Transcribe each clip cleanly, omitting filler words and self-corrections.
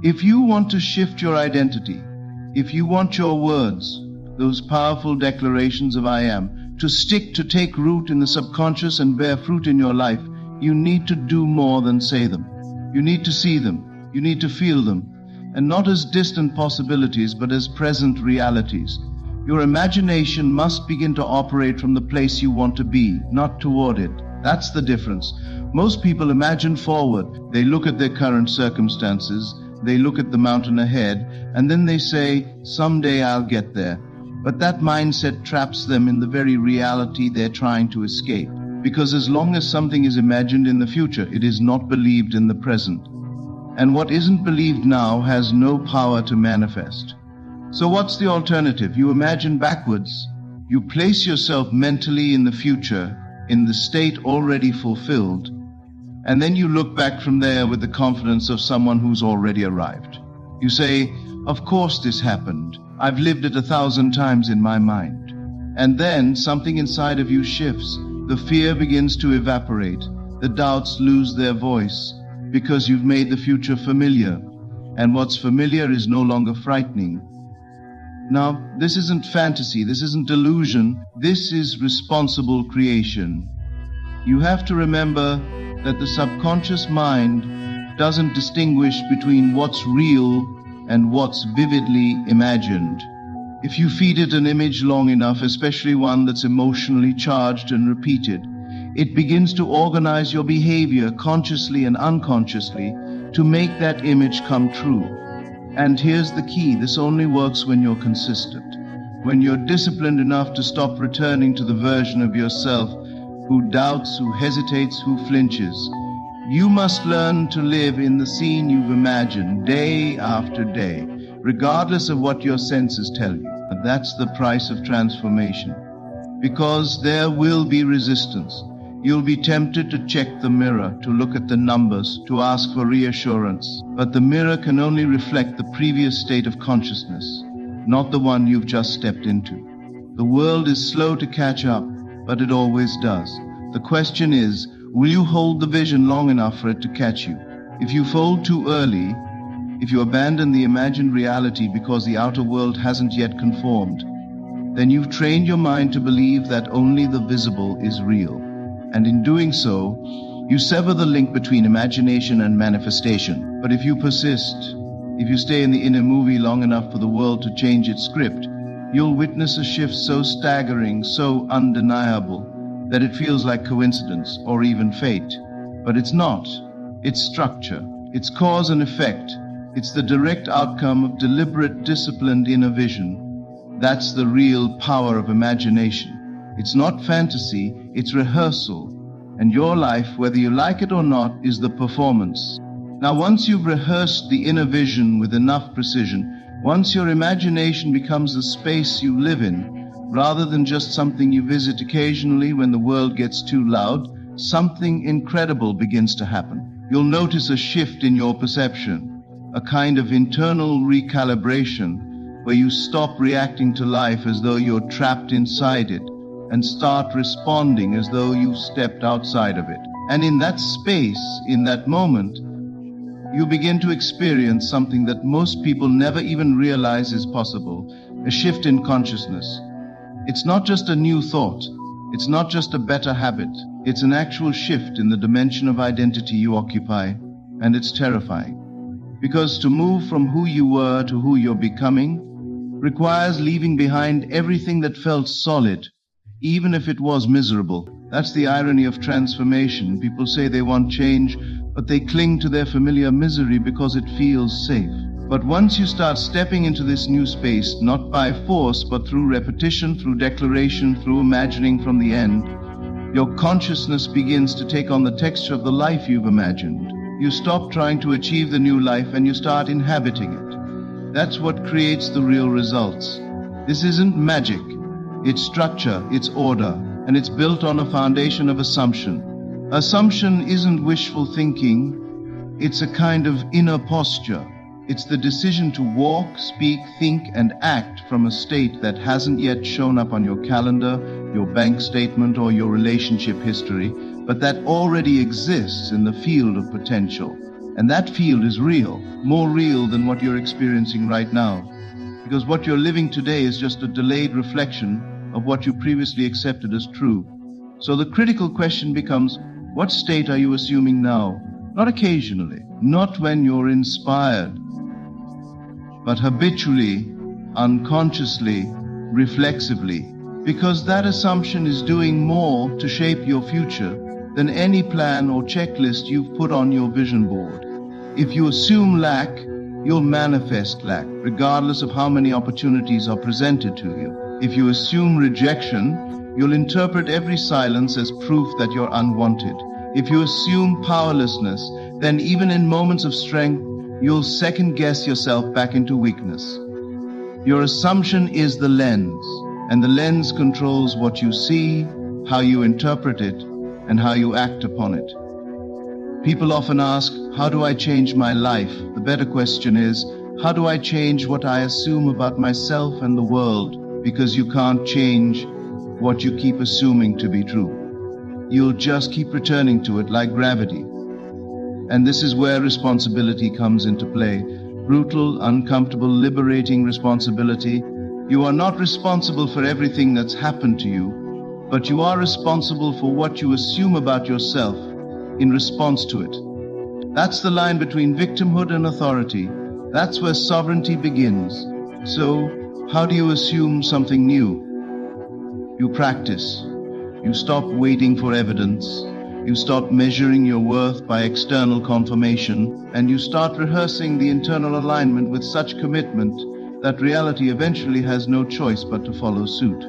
If you want to shift your identity, if you want your words, those powerful declarations of I am, to stick, to take root in the subconscious and bear fruit in your life, you need to do more than say them. You need to see them. You need to feel them. And not as distant possibilities, but as present realities. Your imagination must begin to operate from the place you want to be, not toward it. That's the difference. Most people imagine forward. They look at their current circumstances, they look at the mountain ahead, and then they say, someday I'll get there. But that mindset traps them in the very reality they're trying to escape. Because as long as something is imagined in the future, it is not believed in the present. And what isn't believed now has no power to manifest. So what's the alternative? You imagine backwards. You place yourself mentally in the future, in the state already fulfilled, and then you look back from there with the confidence of someone who's already arrived. You say, of course this happened. I've lived it 1,000 times in my mind. And then something inside of you shifts. The fear begins to evaporate. The doubts lose their voice because you've made the future familiar. And what's familiar is no longer frightening. Now, this isn't fantasy, this isn't delusion, this is responsible creation. You have to remember that the subconscious mind doesn't distinguish between what's real and what's vividly imagined. If you feed it an image long enough, especially one that's emotionally charged and repeated, it begins to organize your behavior consciously and unconsciously to make that image come true. And here's the key, this only works when you're consistent. When you're disciplined enough to stop returning to the version of yourself who doubts, who hesitates, who flinches. You must learn to live in the scene you've imagined day after day, regardless of what your senses tell you. And that's the price of transformation. Because there will be resistance. You'll be tempted to check the mirror, to look at the numbers, to ask for reassurance. But the mirror can only reflect the previous state of consciousness, not the one you've just stepped into. The world is slow to catch up, but it always does. The question is, will you hold the vision long enough for it to catch you? If you fold too early, if you abandon the imagined reality because the outer world hasn't yet conformed, then you've trained your mind to believe that only the visible is real. And in doing so, you sever the link between imagination and manifestation. But if you persist, if you stay in the inner movie long enough for the world to change its script, you'll witness a shift so staggering, so undeniable, that it feels like coincidence or even fate. But it's not. It's structure. It's cause and effect. It's the direct outcome of deliberate, disciplined inner vision. That's the real power of imagination. It's not fantasy, it's rehearsal. And your life, whether you like it or not, is the performance. Now, once you've rehearsed the inner vision with enough precision, once your imagination becomes the space you live in, rather than just something you visit occasionally when the world gets too loud, something incredible begins to happen. You'll notice a shift in your perception, a kind of internal recalibration, where you stop reacting to life as though you're trapped inside it, and start responding as though you've stepped outside of it. And in that space, in that moment, you begin to experience something that most people never even realize is possible, a shift in consciousness. It's not just a new thought, it's not just a better habit, it's an actual shift in the dimension of identity you occupy, and it's terrifying. Because to move from who you were to who you're becoming requires leaving behind everything that felt solid, even if it was miserable. That's the irony of transformation. People say they want change, but they cling to their familiar misery because it feels safe. But once you start stepping into this new space, not by force, but through repetition, through declaration, through imagining from the end, your consciousness begins to take on the texture of the life you've imagined. You stop trying to achieve the new life and you start inhabiting it. That's what creates the real results. This isn't magic. It's structure, it's order, and it's built on a foundation of assumption. Assumption isn't wishful thinking, it's a kind of inner posture. It's the decision to walk, speak, think, and act from a state that hasn't yet shown up on your calendar, your bank statement, or your relationship history, but that already exists in the field of potential. And that field is real, more real than what you're experiencing right now. Because what you're living today is just a delayed reflection of what you previously accepted as true. So the critical question becomes, what state are you assuming now? Not occasionally, not when you're inspired, but habitually, unconsciously, reflexively, because that assumption is doing more to shape your future than any plan or checklist you've put on your vision board. If you assume lack, you'll manifest lack, regardless of how many opportunities are presented to you. If you assume rejection, you'll interpret every silence as proof that you're unwanted. If you assume powerlessness, then even in moments of strength, you'll second-guess yourself back into weakness. Your assumption is the lens, and the lens controls what you see, how you interpret it, and how you act upon it. People often ask, how do I change my life? The better question is, how do I change what I assume about myself and the world? Because you can't change what you keep assuming to be true. You'll just keep returning to it like gravity. And this is where responsibility comes into play. Brutal, uncomfortable, liberating responsibility. You are not responsible for everything that's happened to you, but you are responsible for what you assume about yourself in response to it. That's the line between victimhood and authority. That's where sovereignty begins. So, how do you assume something new? You practice. You stop waiting for evidence. You stop measuring your worth by external confirmation, and you start rehearsing the internal alignment with such commitment that reality eventually has no choice but to follow suit.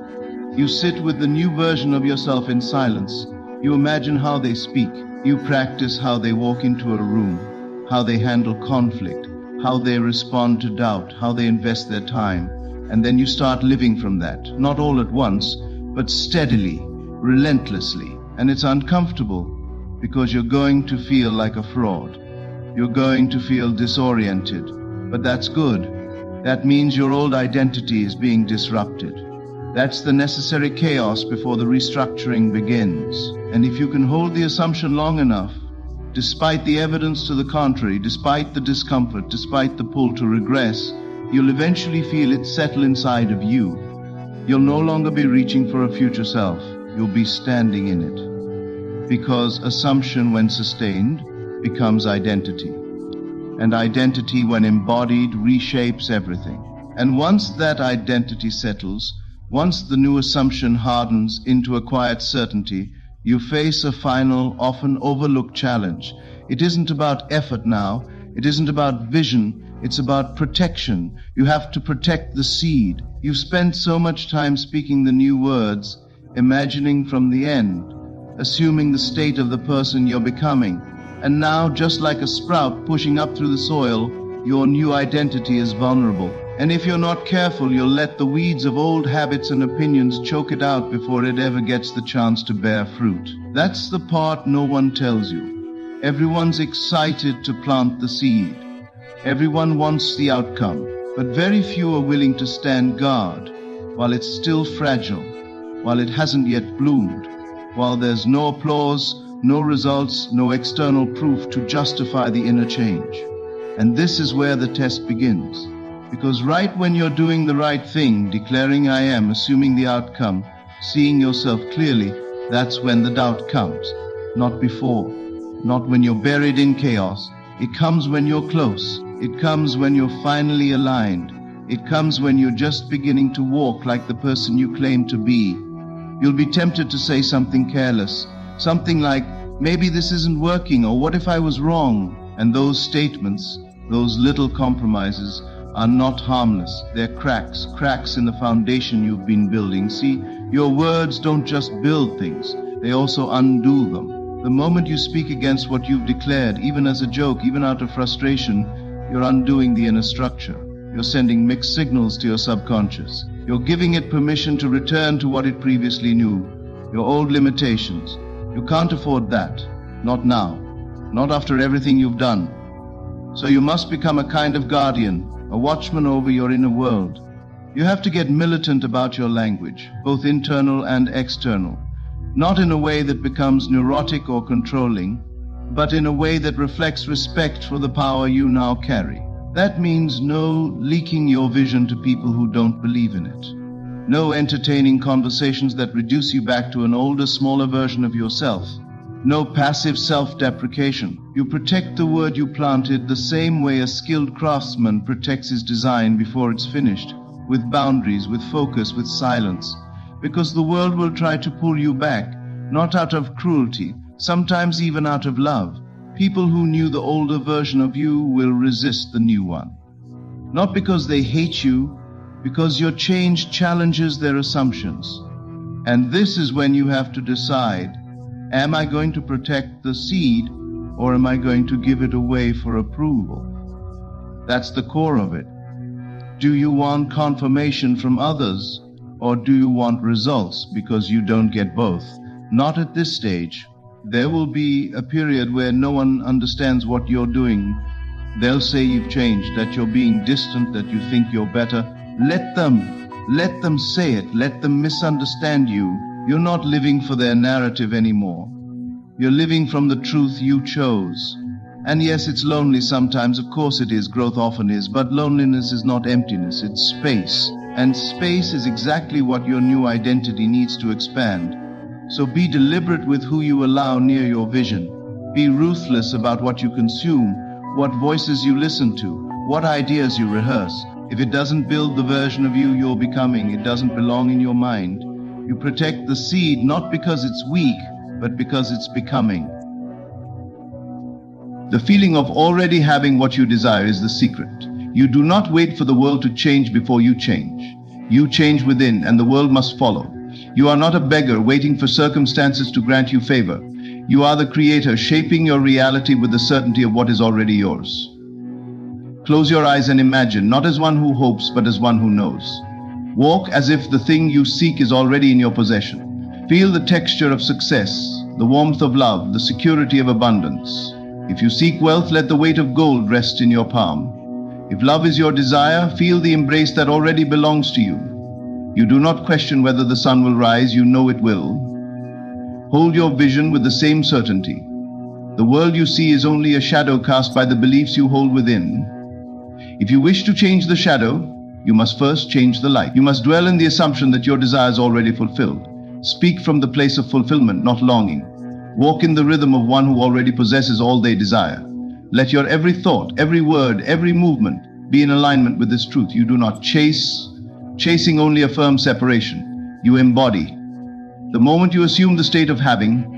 You sit with the new version of yourself in silence. You imagine how they speak. You practice how they walk into a room, how they handle conflict, how they respond to doubt, how they invest their time. And then you start living from that, not all at once, but steadily, relentlessly. And it's uncomfortable because you're going to feel like a fraud. You're going to feel disoriented, but that's good. That means your old identity is being disrupted. That's the necessary chaos before the restructuring begins. And if you can hold the assumption long enough, despite the evidence to the contrary, despite the discomfort, despite the pull to regress, you'll eventually feel it settle inside of you. You'll no longer be reaching for a future self. You'll be standing in it. Because assumption, when sustained, becomes identity. And identity, when embodied, reshapes everything. And once that identity settles, once the new assumption hardens into a quiet certainty, you face a final, often overlooked challenge. It isn't about effort now. It isn't about vision. It's about protection. You have to protect the seed. You've spent so much time speaking the new words, imagining from the end, assuming the state of the person you're becoming. And now, just like a sprout pushing up through the soil, your new identity is vulnerable. And if you're not careful, you'll let the weeds of old habits and opinions choke it out before it ever gets the chance to bear fruit. That's the part no one tells you. Everyone's excited to plant the seed. Everyone wants the outcome, but very few are willing to stand guard while it's still fragile, while it hasn't yet bloomed, while there's no applause, no results, no external proof to justify the inner change. And this is where the test begins. Because right when you're doing the right thing, declaring I am, assuming the outcome, seeing yourself clearly, that's when the doubt comes. Not before. Not when you're buried in chaos. It comes when you're close. It comes when you're finally aligned. It comes when you're just beginning to walk like the person you claim to be. You'll be tempted to say something careless. Something like, maybe this isn't working, or what if I was wrong? And those statements, those little compromises, are not harmless. They're cracks in the foundation you've been building. See, your words don't just build things, they also undo them. The moment you speak against what you've declared, even as a joke, even out of frustration, you're undoing the inner structure. You're sending mixed signals to your subconscious. You're giving it permission to return to what it previously knew, your old limitations. You can't afford that. Not now. Not after everything you've done. So you must become a kind of guardian, a watchman over your inner world. You have to get militant about your language, both internal and external. Not in a way that becomes neurotic or controlling, but in a way that reflects respect for the power you now carry. That means no leaking your vision to people who don't believe in it. No entertaining conversations that reduce you back to an older, smaller version of yourself. No passive self-deprecation. You protect the word you planted the same way a skilled craftsman protects his design before it's finished, with boundaries, with focus, with silence. Because the world will try to pull you back, not out of cruelty, sometimes even out of love. People who knew the older version of you will resist the new one. Not because they hate you, because your change challenges their assumptions. And this is when you have to decide, am I going to protect the seed, or am I going to give it away for approval? That's the core of it. Do you want confirmation from others, or do you want results because you don't get both? Not at this stage. There will be a period where no one understands what you're doing. They'll say you've changed, that you're being distant, that you think you're better. Let them say it. Let them misunderstand you. You're not living for their narrative anymore. You're living from the truth you chose. And yes, it's lonely sometimes. Of course it is. Growth often is. But loneliness is not emptiness. It's space. And space is exactly what your new identity needs to expand. So be deliberate with who you allow near your vision. Be ruthless about what you consume, what voices you listen to, what ideas you rehearse. If it doesn't build the version of you you're becoming, it doesn't belong in your mind. You protect the seed not because it's weak, but because it's becoming. The feeling of already having what you desire is the secret. You do not wait for the world to change before you change. You change within, and the world must follow. You are not a beggar waiting for circumstances to grant you favor. You are the creator, shaping your reality with the certainty of what is already yours. Close your eyes and imagine, not as one who hopes, but as one who knows. Walk as if the thing you seek is already in your possession. Feel the texture of success, the warmth of love, the security of abundance. If you seek wealth, let the weight of gold rest in your palm. If love is your desire, feel the embrace that already belongs to you. You do not question whether the sun will rise, you know it will. Hold your vision with the same certainty. The world you see is only a shadow cast by the beliefs you hold within. If you wish to change the shadow, you must first change the light. You must dwell in the assumption that your desire is already fulfilled. Speak from the place of fulfillment, not longing. Walk in the rhythm of one who already possesses all they desire. Let your every thought, every word, every movement be in alignment with this truth. You do not chasing only a firm separation. You embody. The moment you assume the state of having,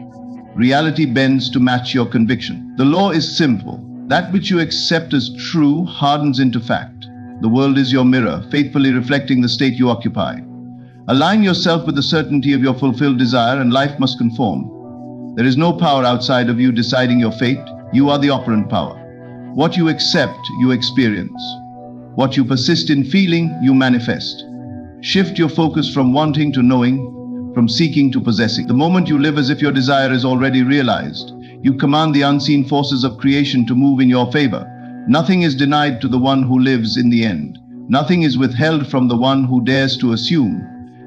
reality bends to match your conviction. The law is simple. That which you accept as true hardens into fact. The world is your mirror, faithfully reflecting the state you occupy. Align yourself with the certainty of your fulfilled desire, and life must conform. There is no power outside of you deciding your fate. You are the operant power. What you accept, you experience. What you persist in feeling, you manifest. Shift your focus from wanting to knowing, from seeking to possessing. The moment you live as if your desire is already realized, you command the unseen forces of creation to move in your favor. Nothing is denied to the one who lives in the end. Nothing is withheld from the one who dares to assume.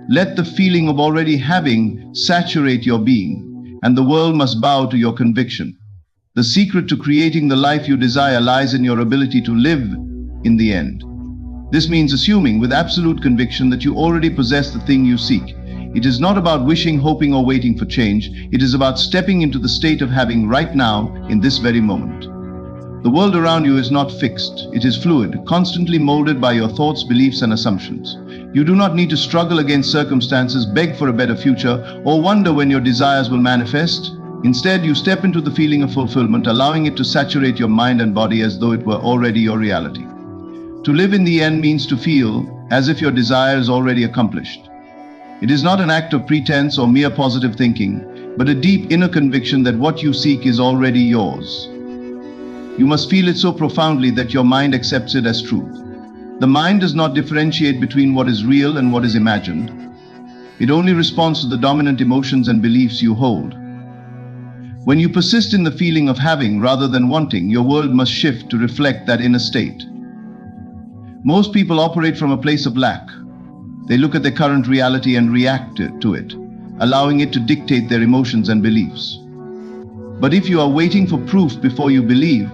Let the feeling of already having saturate your being, and the world must bow to your conviction. The secret to creating the life you desire lies in your ability to live in the end. This means assuming with absolute conviction that you already possess the thing you seek. It is not about wishing, hoping, or waiting for change. It is about stepping into the state of having right now, in this very moment. The world around you is not fixed. It is fluid, constantly molded by your thoughts, beliefs, and assumptions. You do not need to struggle against circumstances, beg for a better future, or wonder when your desires will manifest. Instead, you step into the feeling of fulfillment, allowing it to saturate your mind and body as though it were already your reality. To live in the end means to feel as if your desire is already accomplished. It is not an act of pretense or mere positive thinking, but a deep inner conviction that what you seek is already yours. You must feel it so profoundly that your mind accepts it as truth. The mind does not differentiate between what is real and what is imagined. It only responds to the dominant emotions and beliefs you hold. When you persist in the feeling of having rather than wanting, your world must shift to reflect that inner state. Most people operate from a place of lack. They look at their current reality and react to it, allowing it to dictate their emotions and beliefs. But if you are waiting for proof before you believe,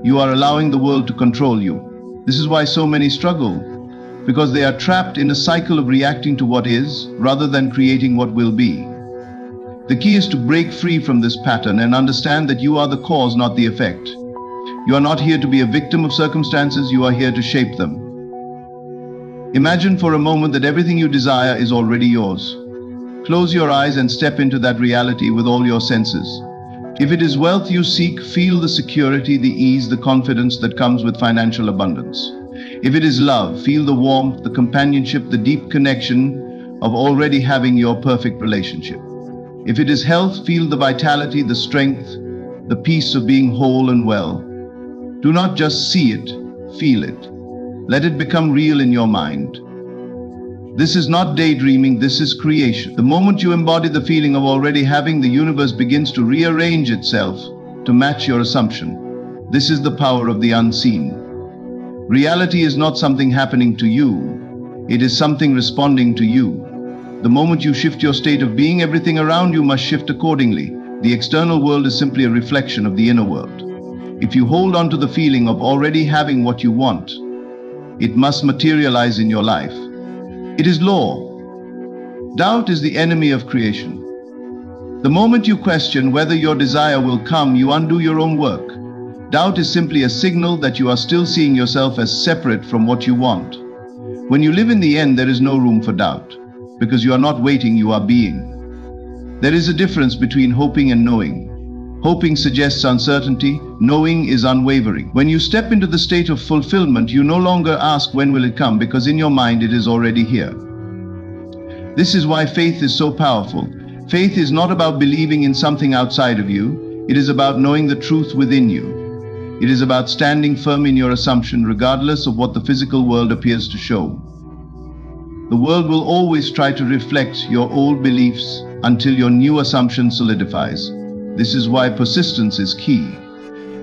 you are allowing the world to control you. This is why so many struggle, because they are trapped in a cycle of reacting to what is, rather than creating what will be. The key is to break free from this pattern and understand that you are the cause, not the effect. You are not here to be a victim of circumstances, you are here to shape them. Imagine for a moment that everything you desire is already yours. Close your eyes and step into that reality with all your senses. If it is wealth you seek, feel the security, the ease, the confidence that comes with financial abundance. If it is love, feel the warmth, the companionship, the deep connection of already having your perfect relationship. If it is health, feel the vitality, the strength, the peace of being whole and well. Do not just see it, feel it. Let it become real in your mind. This is not daydreaming, this is creation. The moment you embody the feeling of already having, the universe begins to rearrange itself to match your assumption. This is the power of the unseen. Reality is not something happening to you, it is something responding to you. The moment you shift your state of being, everything around you must shift accordingly. The external world is simply a reflection of the inner world. If you hold on to the feeling of already having what you want, it must materialize in your life. It is law. Doubt is the enemy of creation. The moment you question whether your desire will come, you undo your own work. Doubt is simply a signal that you are still seeing yourself as separate from what you want. When you live in the end, there is no room for doubt, because you are not waiting, you are being. There is a difference between hoping and knowing. Hoping suggests uncertainty, knowing is unwavering. When you step into the state of fulfillment, you no longer ask when will it come, because in your mind it is already here. This is why faith is so powerful. Faith is not about believing in something outside of you, it is about knowing the truth within you. It is about standing firm in your assumption regardless of what the physical world appears to show. The world will always try to reflect your old beliefs until your new assumption solidifies. This is why persistence is key.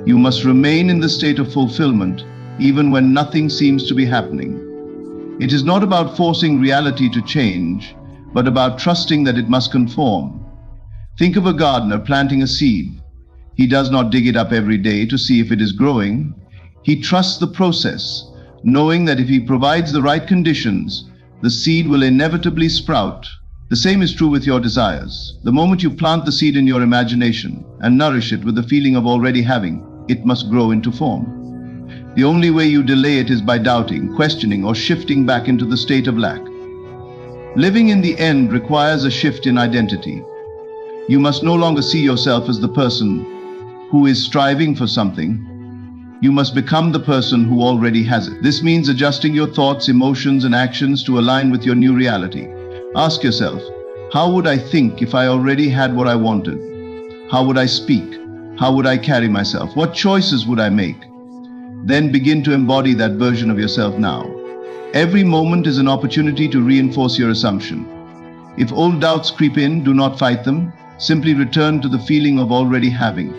You must remain in the state of fulfillment even when nothing seems to be happening. It is not about forcing reality to change, but about trusting that it must conform. Think of a gardener planting a seed. He does not dig it up every day to see if it is growing. He trusts the process, knowing that if he provides the right conditions, the seed will inevitably sprout. The same is true with your desires. The moment you plant the seed in your imagination and nourish it with the feeling of already having, it must grow into form. The only way you delay it is by doubting, questioning, or shifting back into the state of lack. Living in the end requires a shift in identity. You must no longer see yourself as the person who is striving for something. You must become the person who already has it. This means adjusting your thoughts, emotions, and actions to align with your new reality. Ask yourself, how would I think if I already had what I wanted? How would I speak? How would I carry myself? What choices would I make? Then begin to embody that version of yourself now. Every moment is an opportunity to reinforce your assumption. If old doubts creep in, do not fight them. Simply return to the feeling of already having.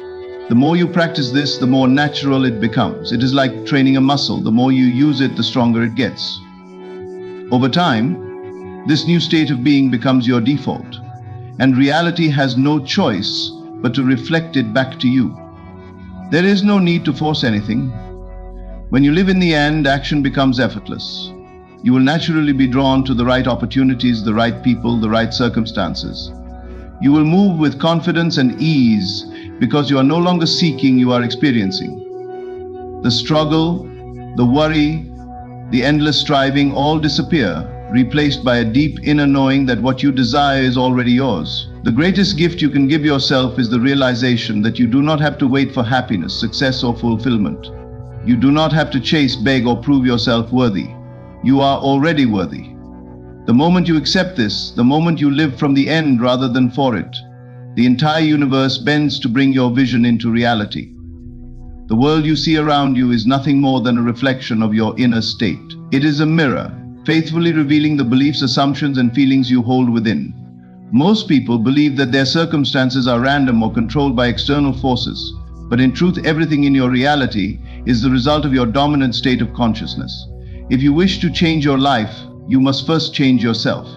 The more you practice this, the more natural it becomes. It is like training a muscle. The more you use it, the stronger it gets. Over time, this new state of being becomes your default, and reality has no choice but to reflect it back to you. There is no need to force anything. When you live in the end, action becomes effortless. You will naturally be drawn to the right opportunities, the right people, the right circumstances. You will move with confidence and ease because you are no longer seeking, you are experiencing. The struggle, the worry, the endless striving all disappear, replaced by a deep inner knowing that what you desire is already yours. The greatest gift you can give yourself is the realization that you do not have to wait for happiness, success, or fulfillment. You do not have to chase, beg, or prove yourself worthy. You are already worthy. The moment you accept this, the moment you live from the end rather than for it, the entire universe bends to bring your vision into reality. The world you see around you is nothing more than a reflection of your inner state. It is a mirror, faithfully revealing the beliefs, assumptions, and feelings you hold within. Most people believe that their circumstances are random or controlled by external forces, but in truth, everything in your reality is the result of your dominant state of consciousness. If you wish to change your life, you must first change yourself.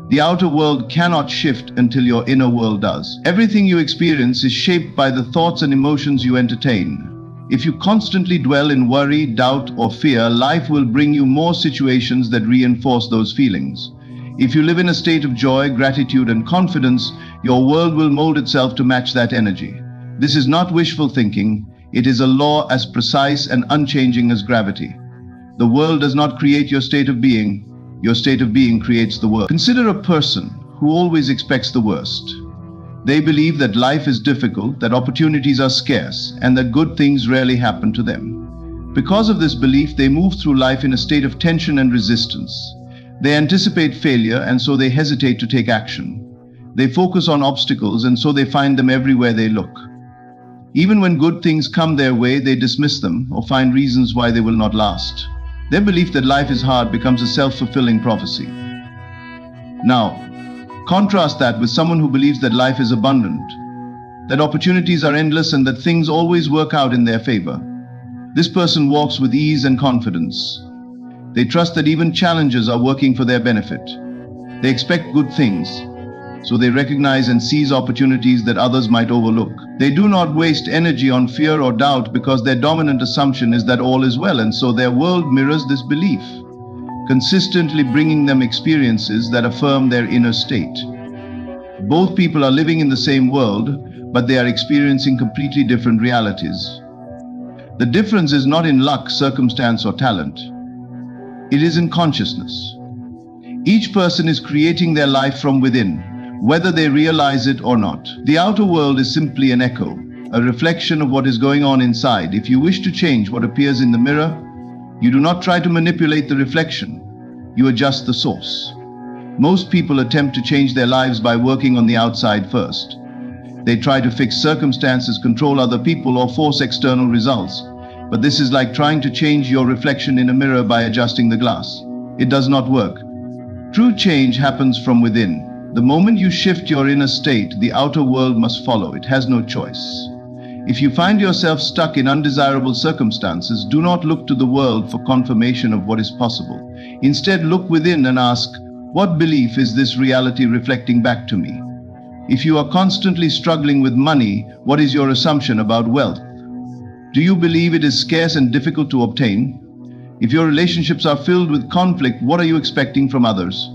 The outer world cannot shift until your inner world does. Everything you experience is shaped by the thoughts and emotions you entertain. If you constantly dwell in worry, doubt, or fear, life will bring you more situations that reinforce those feelings. If you live in a state of joy, gratitude, and confidence, your world will mold itself to match that energy. This is not wishful thinking. It is a law as precise and unchanging as gravity. The world does not create your state of being. Your state of being creates the world. Consider a person who always expects the worst. They believe that life is difficult, that opportunities are scarce, and that good things rarely happen to them. Because of this belief, they move through life in a state of tension and resistance. They anticipate failure, and so they hesitate to take action. They focus on obstacles, and so they find them everywhere they look. Even when good things come their way, they dismiss them or find reasons why they will not last. Their belief that life is hard becomes a self-fulfilling prophecy. Now, contrast that with someone who believes that life is abundant, that opportunities are endless, and that things always work out in their favor. This person walks with ease and confidence. They trust that even challenges are working for their benefit. They expect good things, so they recognize and seize opportunities that others might overlook. They do not waste energy on fear or doubt because their dominant assumption is that all is well, and so their world mirrors this belief, consistently bringing them experiences that affirm their inner state. Both people are living in the same world, but they are experiencing completely different realities. The difference is not in luck, circumstance, or talent. It is in consciousness. Each person is creating their life from within, whether they realize it or not. The outer world is simply an echo, a reflection of what is going on inside. If you wish to change what appears in the mirror, you do not try to manipulate the reflection, you adjust the source. Most people attempt to change their lives by working on the outside first. They try to fix circumstances, control other people, or force external results. But this is like trying to change your reflection in a mirror by adjusting the glass. It does not work. True change happens from within. The moment you shift your inner state, the outer world must follow. It has no choice. If you find yourself stuck in undesirable circumstances, do not look to the world for confirmation of what is possible. Instead, look within and ask, what belief is this reality reflecting back to me? If you are constantly struggling with money, what is your assumption about wealth? Do you believe it is scarce and difficult to obtain? If your relationships are filled with conflict, what are you expecting from others?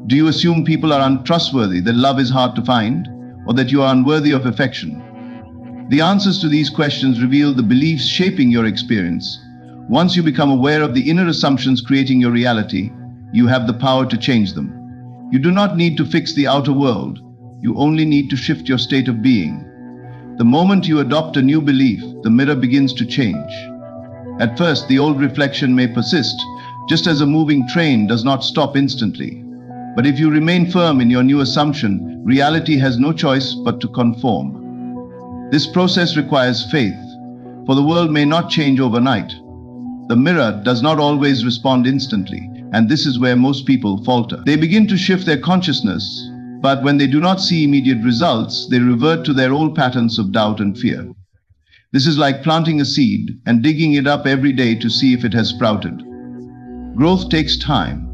Do you assume people are untrustworthy, that love is hard to find, or that you are unworthy of affection? The answers to these questions reveal the beliefs shaping your experience. Once you become aware of the inner assumptions creating your reality, you have the power to change them. You do not need to fix the outer world. You only need to shift your state of being. The moment you adopt a new belief, the mirror begins to change. At first, the old reflection may persist, just as a moving train does not stop instantly. But if you remain firm in your new assumption, reality has no choice but to conform. This process requires faith, for the world may not change overnight. The mirror does not always respond instantly, and this is where most people falter. They begin to shift their consciousness, but when they do not see immediate results, they revert to their old patterns of doubt and fear. This is like planting a seed and digging it up every day to see if it has sprouted. Growth takes time.